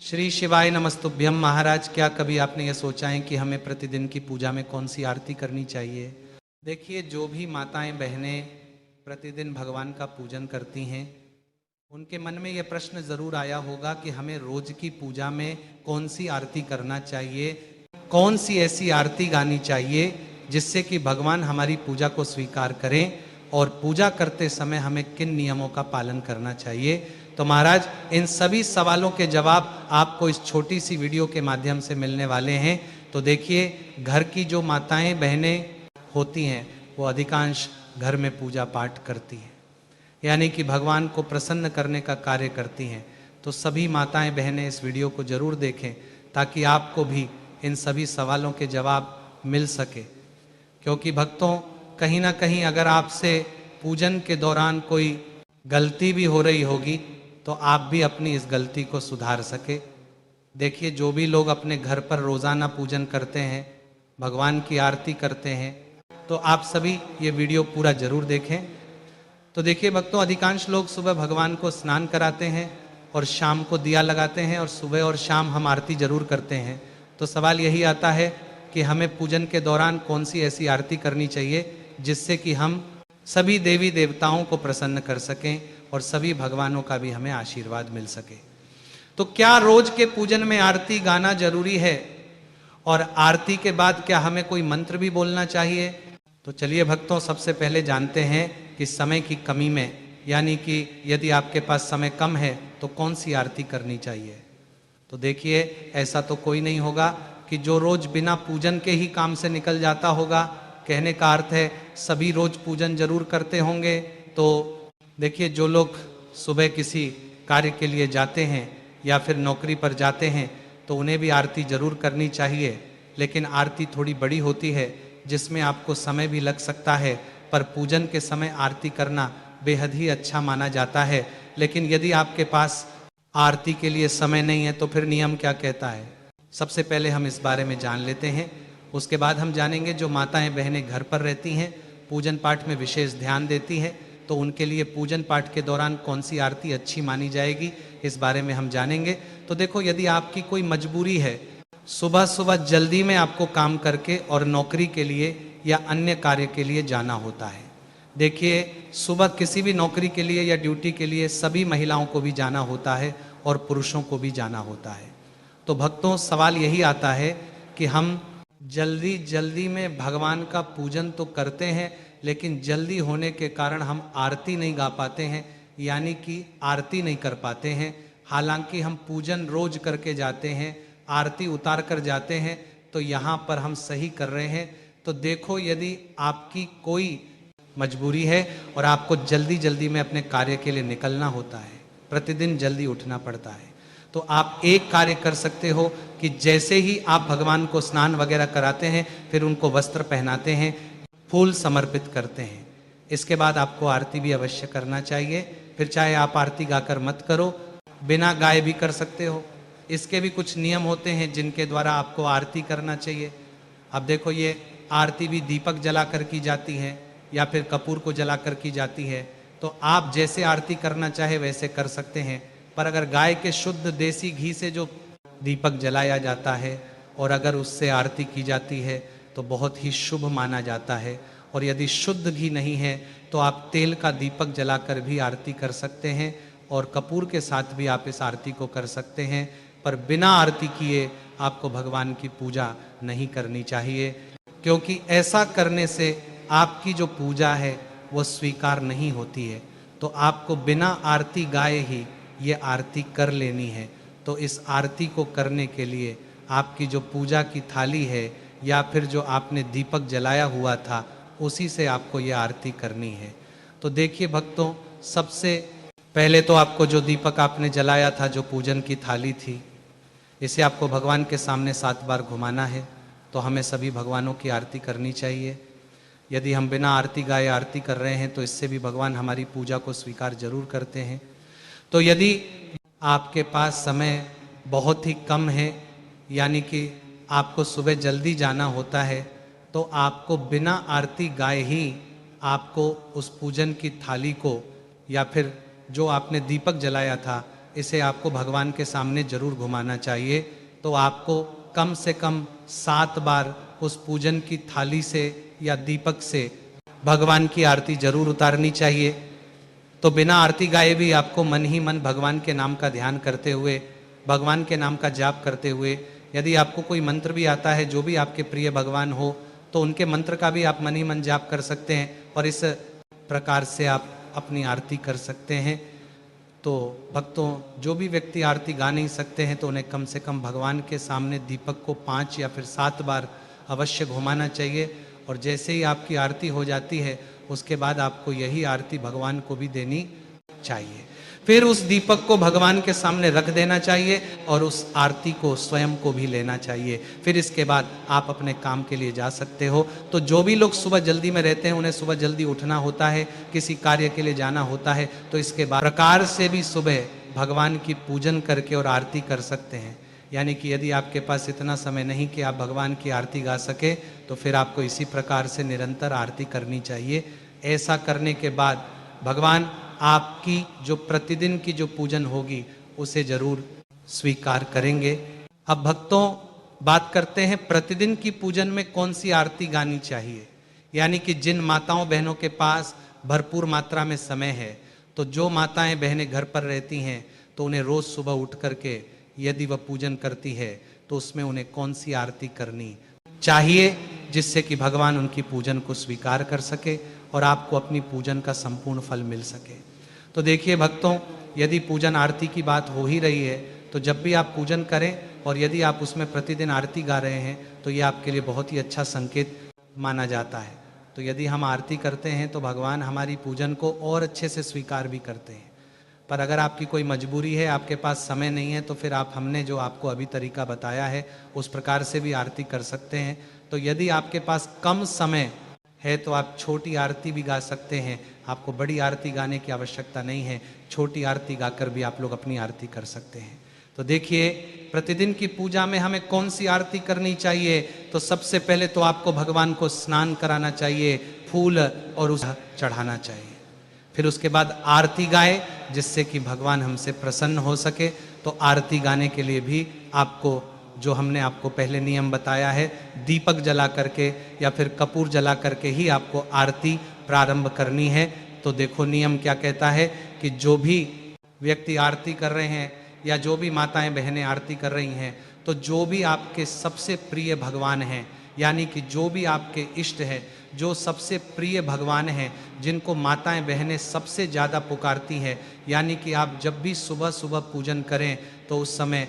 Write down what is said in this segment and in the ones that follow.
श्री शिवाय नमस्तुभ्यम। महाराज, क्या कभी आपने ये सोचा है कि हमें प्रतिदिन की पूजा में कौन सी आरती करनी चाहिए? देखिए, जो भी माताएं बहनें प्रतिदिन भगवान का पूजन करती हैं, उनके मन में ये प्रश्न ज़रूर आया होगा कि हमें रोज की पूजा में कौन सी आरती करना चाहिए, कौन सी ऐसी आरती गानी चाहिए जिससे कि भगवान हमारी पूजा को स्वीकार करें, और पूजा करते समय हमें किन नियमों का पालन करना चाहिए। तो महाराज, इन सभी सवालों के जवाब आपको इस छोटी सी वीडियो के माध्यम से मिलने वाले हैं। तो देखिए, घर की जो माताएं बहनें होती हैं वो अधिकांश घर में पूजा पाठ करती हैं, यानी कि भगवान को प्रसन्न करने का कार्य करती हैं। तो सभी माताएं बहनें इस वीडियो को जरूर देखें ताकि आपको भी इन सभी सवालों के जवाब मिल सके। क्योंकि भक्तों, कहीं ना कहीं अगर आपसे पूजन के दौरान कोई गलती भी हो रही होगी तो आप भी अपनी इस गलती को सुधार सके। देखिए, जो भी लोग अपने घर पर रोज़ाना पूजन करते हैं, भगवान की आरती करते हैं, तो आप सभी ये वीडियो पूरा जरूर देखें। तो देखिए भक्तों, अधिकांश लोग सुबह भगवान को स्नान कराते हैं और शाम को दिया लगाते हैं, और सुबह और शाम हम आरती जरूर करते हैं। तो सवाल यही आता है कि हमें पूजन के दौरान कौन सी ऐसी आरती करनी चाहिए जिससे कि हम सभी देवी देवताओं को प्रसन्न कर सकें और सभी भगवानों का भी हमें आशीर्वाद मिल सके। तो क्या रोज के पूजन में आरती गाना जरूरी है? और आरती के बाद क्या हमें कोई मंत्र भी बोलना चाहिए? तो चलिए भक्तों, सबसे पहले जानते हैं कि समय की कमी में, यानी कि यदि आपके पास समय कम है तो कौन सी आरती करनी चाहिए। तो देखिए, ऐसा तो कोई नहीं होगा कि जो रोज बिना पूजन के ही काम से निकल जाता होगा। कहने का अर्थ है सभी रोज पूजन जरूर करते होंगे। तो देखिए, जो लोग सुबह किसी कार्य के लिए जाते हैं या फिर नौकरी पर जाते हैं तो उन्हें भी आरती जरूर करनी चाहिए, लेकिन आरती थोड़ी बड़ी होती है जिसमें आपको समय भी लग सकता है। पर पूजन के समय आरती करना बेहद ही अच्छा माना जाता है। लेकिन यदि आपके पास आरती के लिए समय नहीं है तो फिर नियम क्या कहता है, सबसे पहले हम इस बारे में जान लेते हैं। उसके बाद हम जानेंगे जो माताएं बहनें घर पर रहती हैं, पूजन पाठ में विशेष ध्यान देती हैं, तो उनके लिए पूजन पाठ के दौरान कौन सी आरती अच्छी मानी जाएगी, इस बारे में हम जानेंगे। तो देखो, यदि आपकी कोई मजबूरी है, सुबह सुबह जल्दी में आपको काम करके और नौकरी के लिए या अन्य कार्य के लिए जाना होता है। देखिए, सुबह किसी भी नौकरी के लिए या ड्यूटी के लिए सभी महिलाओं को भी जाना होता है और पुरुषों को भी जाना होता है। तो भक्तों, सवाल यही आता है कि हम जल्दी जल्दी में भगवान का पूजन तो करते हैं, लेकिन जल्दी होने के कारण हम आरती नहीं गा पाते हैं, यानी कि आरती नहीं कर पाते हैं। हालांकि हम पूजन रोज करके जाते हैं, आरती उतार कर जाते हैं, तो यहाँ पर हम सही कर रहे हैं। तो देखो, यदि आपकी कोई मजबूरी है और आपको जल्दी जल्दी में अपने कार्य के लिए निकलना होता है, प्रतिदिन जल्दी उठना पड़ता है, तो आप एक कार्य कर सकते हो कि जैसे ही आप भगवान को स्नान वगैरह कराते हैं, फिर उनको वस्त्र पहनाते हैं, फूल समर्पित करते हैं, इसके बाद आपको आरती भी अवश्य करना चाहिए। फिर चाहे आप आरती गाकर मत करो, बिना गाए भी कर सकते हो। इसके भी कुछ नियम होते हैं जिनके द्वारा आपको आरती करना चाहिए। अब देखो, ये आरती भी दीपक जलाकर की जाती है या फिर कपूर को जलाकर की जाती है। तो आप जैसे आरती करना चाहे वैसे कर सकते हैं। पर अगर गाय के शुद्ध देसी घी से जो दीपक जलाया जाता है और अगर उससे आरती की जाती है तो बहुत ही शुभ माना जाता है। और यदि शुद्ध घी नहीं है तो आप तेल का दीपक जलाकर भी आरती कर सकते हैं और कपूर के साथ भी आप इस आरती को कर सकते हैं। पर बिना आरती किए आपको भगवान की पूजा नहीं करनी चाहिए, क्योंकि ऐसा करने से आपकी जो पूजा है वो स्वीकार नहीं होती है। तो आपको बिना आरती गाए ही ये आरती कर लेनी है। तो इस आरती को करने के लिए आपकी जो पूजा की थाली है या फिर जो आपने दीपक जलाया हुआ था, उसी से आपको ये आरती करनी है। तो देखिए भक्तों, सबसे पहले तो आपको जो दीपक आपने जलाया था, जो पूजन की थाली थी, इसे आपको भगवान के सामने 7 बार घुमाना है। तो हमें सभी भगवानों की आरती करनी चाहिए। यदि हम बिना आरती गाए आरती कर रहे हैं तो इससे भी भगवान हमारी पूजा को स्वीकार जरूर करते हैं। तो यदि आपके पास समय बहुत ही कम है, यानी कि आपको सुबह जल्दी जाना होता है, तो आपको बिना आरती गाए ही आपको उस पूजन की थाली को या फिर जो आपने दीपक जलाया था, इसे आपको भगवान के सामने जरूर घुमाना चाहिए। तो आपको कम से कम 7 बार उस पूजन की थाली से या दीपक से भगवान की आरती जरूर उतारनी चाहिए। तो बिना आरती गाए भी आपको मन ही मन भगवान के नाम का ध्यान करते हुए, भगवान के नाम का जाप करते हुए, यदि आपको कोई मंत्र भी आता है जो भी आपके प्रिय भगवान हो, तो उनके मंत्र का भी आप मन ही मन जाप कर सकते हैं और इस प्रकार से आप अपनी आरती कर सकते हैं। तो भक्तों, जो भी व्यक्ति आरती गा नहीं सकते हैं तो उन्हें कम से कम भगवान के सामने दीपक को 5 या फिर 7 बार अवश्य घुमाना चाहिए। और जैसे ही आपकी आरती हो जाती है उसके बाद आपको यही आरती भगवान को भी देनी चाहिए। फिर उस दीपक को भगवान के सामने रख देना चाहिए और उस आरती को स्वयं को भी लेना चाहिए। फिर इसके बाद आप अपने काम के लिए जा सकते हो। तो जो भी लोग सुबह जल्दी में रहते हैं, उन्हें सुबह जल्दी उठना होता है, किसी कार्य के लिए जाना होता है, तो इसके बाद प्रकार से भी सुबह भगवान की पूजन करके और आरती कर सकते हैं। यानी कि यदि आपके पास इतना समय नहीं कि आप भगवान की आरती गा सके, तो फिर आपको इसी प्रकार से निरंतर आरती करनी चाहिए। ऐसा करने के बाद भगवान आपकी जो प्रतिदिन की जो पूजन होगी उसे जरूर स्वीकार करेंगे। अब भक्तों, बात करते हैं प्रतिदिन की पूजन में कौन सी आरती गानी चाहिए। यानी कि जिन माताओं बहनों के पास भरपूर मात्रा में समय है, तो जो माताएं बहनें घर पर रहती हैं, तो उन्हें रोज सुबह उठ करके यदि वह पूजन करती है तो उसमें उन्हें कौन सी आरती करनी चाहिए, जिससे कि भगवान उनकी पूजन को स्वीकार कर सके और आपको अपनी पूजन का संपूर्ण फल मिल सके। तो देखिए भक्तों, यदि पूजन आरती की बात हो ही रही है, तो जब भी आप पूजन करें और यदि आप उसमें प्रतिदिन आरती गा रहे हैं, तो ये आपके लिए बहुत ही अच्छा संकेत माना जाता है। तो यदि हम आरती करते हैं तो भगवान हमारी पूजन को और अच्छे से स्वीकार भी करते हैं। पर अगर आपकी कोई मजबूरी है, आपके पास समय नहीं है, तो फिर आप हमने जो आपको अभी तरीका बताया है उस प्रकार से भी आरती कर सकते हैं। तो यदि आपके पास कम समय है तो आप छोटी आरती भी गा सकते हैं, आपको बड़ी आरती गाने की आवश्यकता नहीं है, छोटी आरती गाकर भी आप लोग अपनी आरती कर सकते हैं। तो देखिए, प्रतिदिन की पूजा में हमें कौन सी आरती करनी चाहिए। तो सबसे पहले तो आपको भगवान को स्नान कराना चाहिए, फूल और उस चढ़ाना चाहिए। फिर उसके बाद आरती गाए, जिससे कि भगवान हमसे प्रसन्न हो सके। तो आरती गाने के लिए भी आपको, जो हमने आपको पहले नियम बताया है, दीपक जला करके या फिर कपूर जला करके ही आपको आरती प्रारंभ करनी है। तो देखो नियम क्या कहता है कि जो भी व्यक्ति आरती कर रहे हैं या जो भी माताएं बहनें आरती कर रही हैं, तो जो भी आपके सबसे प्रिय भगवान हैं, यानी कि जो भी आपके इष्ट है, जो सबसे प्रिय भगवान हैं, जिनको माताएं बहनें सबसे ज़्यादा पुकारती हैं, यानी कि आप जब भी सुबह सुबह पूजन करें तो उस समय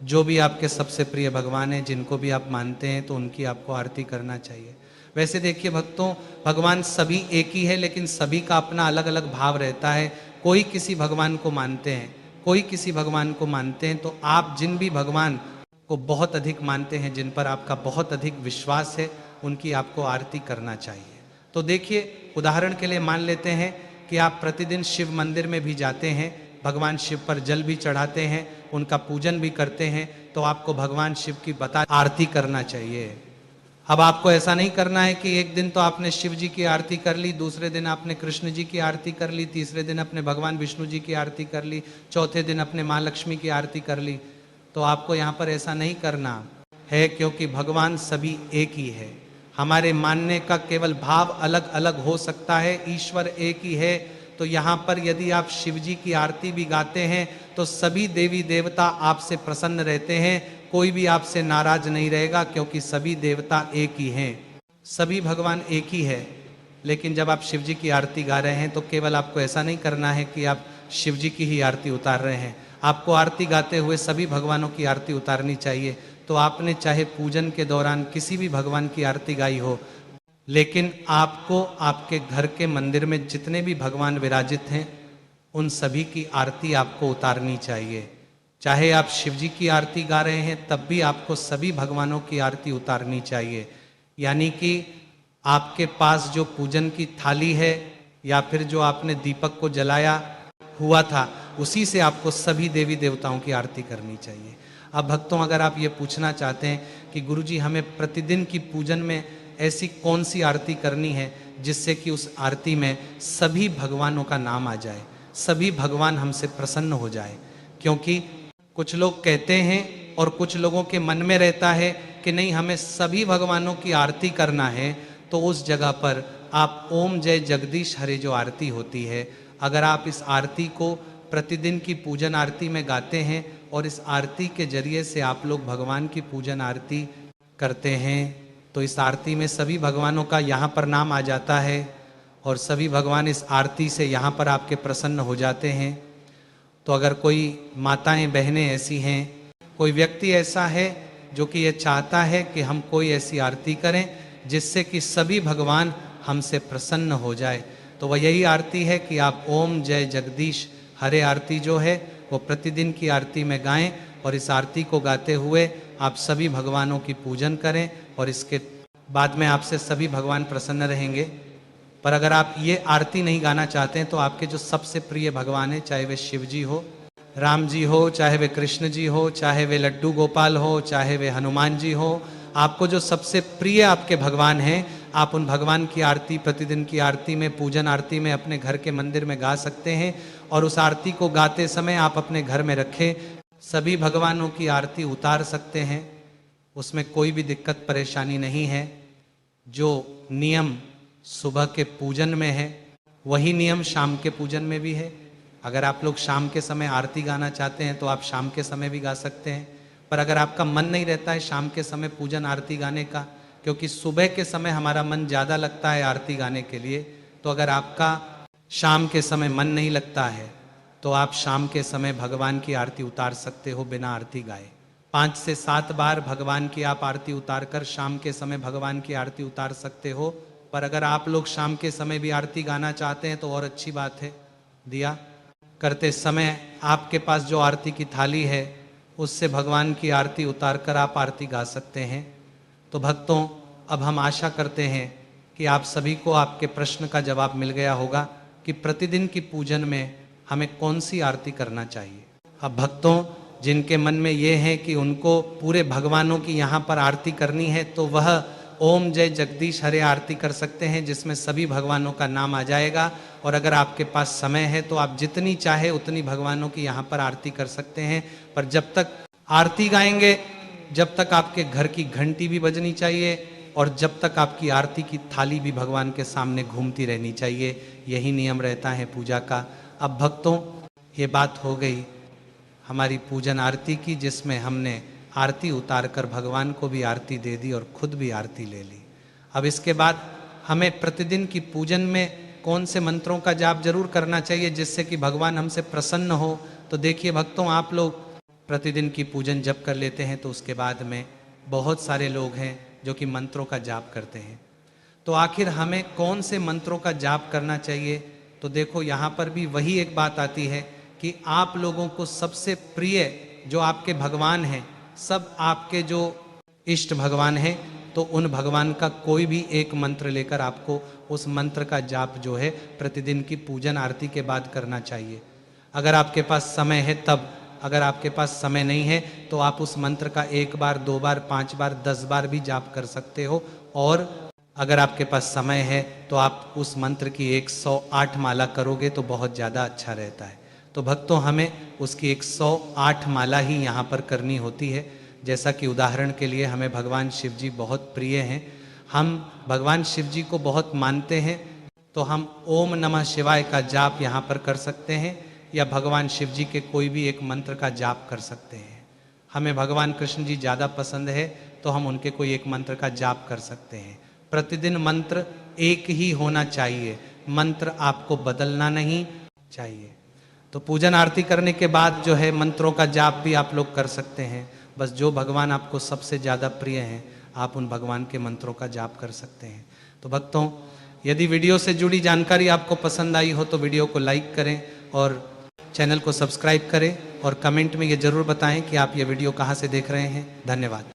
जो भी आपके सबसे प्रिय भगवान हैं, जिनको भी आप मानते हैं, तो उनकी आपको आरती करना चाहिए। वैसे देखिए भक्तों, भगवान सभी एक ही है, लेकिन सभी का अपना अलग अलग भाव रहता है। कोई किसी भगवान को मानते हैं, कोई किसी भगवान को मानते हैं। तो आप जिन भी भगवान को बहुत अधिक मानते हैं, जिन पर आपका बहुत अधिक विश्वास है, उनकी आपको आरती करना चाहिए। तो देखिए, उदाहरण के लिए मान लेते हैं कि आप प्रतिदिन शिव मंदिर में भी जाते हैं, भगवान शिव पर जल भी चढ़ाते हैं, उनका पूजन भी करते हैं, तो आपको भगवान शिव की बता आरती करना चाहिए। अब आपको ऐसा नहीं करना है कि एक दिन तो आपने शिव जी की आरती कर ली, दूसरे दिन आपने कृष्ण जी की आरती कर ली, तीसरे दिन अपने भगवान विष्णु जी की आरती कर ली, चौथे दिन अपने माँ लक्ष्मी की आरती कर ली। तो आपको यहाँ पर ऐसा नहीं करना है, क्योंकि भगवान सभी एक ही है। हमारे मानने का केवल भाव अलग अलग हो सकता है, ईश्वर एक ही है। तो यहाँ पर यदि आप शिव जी की आरती भी गाते हैं तो सभी देवी देवता आपसे प्रसन्न रहते हैं, कोई भी आपसे नाराज नहीं रहेगा, क्योंकि सभी देवता एक ही हैं, सभी भगवान एक ही है। लेकिन जब आप शिव जी की आरती गा रहे हैं तो केवल आपको ऐसा नहीं करना है कि आप शिव जी की ही आरती उतार रहे हैं, आपको आरती गाते हुए सभी भगवानों की आरती उतारनी चाहिए। तो आपने चाहे पूजन के दौरान किसी भी भगवान की आरती गाई हो, लेकिन आपको आपके घर के मंदिर में जितने भी भगवान विराजित हैं, उन सभी की आरती आपको उतारनी चाहिए। चाहे आप शिव जी की आरती गा रहे हैं, तब भी आपको सभी भगवानों की आरती उतारनी चाहिए। यानी कि आपके पास जो पूजन की थाली है या फिर जो आपने दीपक को जलाया हुआ था, उसी से आपको सभी देवी देवताओं की आरती करनी चाहिए। अब भक्तों, अगर आप ये पूछना चाहते हैं कि गुरुजी हमें प्रतिदिन की पूजन में ऐसी कौन सी आरती करनी है जिससे कि उस आरती में सभी भगवानों का नाम आ जाए, सभी भगवान हमसे प्रसन्न हो जाए, क्योंकि कुछ लोग कहते हैं और कुछ लोगों के मन में रहता है कि नहीं, हमें सभी भगवानों की आरती करना है, तो उस जगह पर आप ओम जय जगदीश हरे जो आरती होती है, अगर आप इस आरती को प्रतिदिन की पूजन आरती में गाते हैं और इस आरती के जरिए से आप लोग भगवान की पूजन आरती करते हैं, तो इस आरती में सभी भगवानों का यहाँ पर नाम आ जाता है और सभी भगवान इस आरती से यहाँ पर आपके प्रसन्न हो जाते हैं। तो अगर कोई माताएं बहनें ऐसी हैं, कोई व्यक्ति ऐसा है जो कि ये चाहता है कि हम कोई ऐसी आरती करें जिससे कि सभी भगवान हमसे प्रसन्न हो जाए, तो वह यही आरती है कि आप ओम जय जगदीश हरे आरती जो है वो प्रतिदिन की आरती में गाएं और इस आरती को गाते हुए आप सभी भगवानों की पूजन करें और इसके बाद में आपसे सभी भगवान प्रसन्न रहेंगे। पर अगर आप ये आरती नहीं गाना चाहते हैं तो आपके जो सबसे प्रिय भगवान हैं, चाहे वे शिव जी हो, राम जी हो, चाहे वे कृष्ण जी हो, चाहे वे लड्डू गोपाल हो, चाहे वे हनुमान जी हो, आपको जो सबसे प्रिय आपके भगवान हैं, आप उन भगवान की आरती प्रतिदिन की आरती में, पूजन आरती में अपने घर के मंदिर में गा सकते हैं और उस आरती को गाते समय आप अपने घर में रखें, सभी भगवानों की आरती उतार सकते हैं, उसमें कोई भी दिक्कत परेशानी नहीं है। जो नियम सुबह के पूजन में है वही नियम शाम के पूजन में भी है। अगर आप लोग शाम के समय आरती गाना चाहते हैं तो आप शाम के समय भी गा सकते हैं, पर अगर आपका मन नहीं रहता है शाम के समय पूजन आरती गाने का, क्योंकि सुबह के समय हमारा मन ज़्यादा लगता है आरती गाने के लिए, तो अगर आपका शाम के समय मन नहीं लगता है तो आप शाम के समय भगवान की आरती उतार सकते हो बिना आरती गाए। 5 से 7 बार भगवान की आप आरती उतार कर शाम के समय भगवान की आरती उतार सकते हो। पर अगर आप लोग शाम के समय भी आरती गाना चाहते हैं तो और अच्छी बात है। दिया करते समय आपके पास जो आरती की थाली है उससे भगवान की आरती उतार कर आप आरती गा सकते हैं। तो भक्तों, अब हम आशा करते हैं कि आप सभी को आपके प्रश्न का जवाब मिल गया होगा कि प्रतिदिन की पूजन में हमें कौन सी आरती करना चाहिए। अब भक्तों, जिनके मन में ये है कि उनको पूरे भगवानों की यहाँ पर आरती करनी है तो वह ओम जय जगदीश हरे आरती कर सकते हैं, जिसमें सभी भगवानों का नाम आ जाएगा। और अगर आपके पास समय है तो आप जितनी चाहे उतनी भगवानों की यहाँ पर आरती कर सकते हैं। पर जब तक आरती गाएंगे, जब तक आपके घर की घंटी भी बजनी चाहिए और जब तक आपकी आरती की थाली भी भगवान के सामने घूमती रहनी चाहिए। यही नियम रहता है पूजा का। अब भक्तों, ये बात हो गई हमारी पूजन आरती की, जिसमें हमने आरती उतार कर भगवान को भी आरती दे दी और खुद भी आरती ले ली। अब इसके बाद हमें प्रतिदिन की पूजन में कौन से मंत्रों का जाप जरूर करना चाहिए जिससे कि भगवान हमसे प्रसन्न हो। तो देखिए भक्तों, आप लोग प्रतिदिन की पूजन जप कर लेते हैं तो उसके बाद में बहुत सारे लोग हैं जो कि मंत्रों का जाप करते हैं। तो आखिर हमें कौन से मंत्रों का जाप करना चाहिए? तो देखो, यहाँ पर भी वही एक बात आती है कि आप लोगों को सबसे प्रिय जो आपके भगवान हैं, सब आपके जो इष्ट भगवान हैं, तो उन भगवान का कोई भी एक मंत्र लेकर आपको उस मंत्र का जाप जो है प्रतिदिन की पूजन आरती के बाद करना चाहिए। अगर आपके पास समय है तब, अगर आपके पास समय नहीं है तो आप उस मंत्र का 1 बार, 2 बार, 5 बार, 10 बार भी जाप कर सकते हो। और अगर आपके पास समय है तो आप उस मंत्र की 108 माला करोगे तो बहुत ज़्यादा अच्छा रहता है। तो भक्तों, हमें उसकी 108 माला ही यहाँ पर करनी होती है। जैसा कि उदाहरण के लिए हमें भगवान शिव जी बहुत प्रिय हैं, हम भगवान शिव जी को बहुत मानते हैं, तो हम ओम नमः शिवाय का जाप यहाँ पर कर सकते हैं या भगवान शिव जी के कोई भी एक मंत्र का जाप कर सकते हैं। हमें भगवान कृष्ण जी ज़्यादा पसंद है तो हम उनके कोई एक मंत्र का जाप कर सकते हैं। प्रतिदिन मंत्र एक ही होना चाहिए, मंत्र आपको बदलना नहीं चाहिए। तो पूजन आरती करने के बाद जो है मंत्रों का जाप भी आप लोग कर सकते हैं। बस जो भगवान आपको सबसे ज़्यादा प्रिय हैं आप उन भगवान के मंत्रों का जाप कर सकते हैं। तो भक्तों, यदि वीडियो से जुड़ी जानकारी आपको पसंद आई हो तो वीडियो को लाइक करें और चैनल को सब्सक्राइब करें और कमेंट में ये ज़रूर बताएं कि आप ये वीडियो कहाँ से देख रहे हैं। धन्यवाद।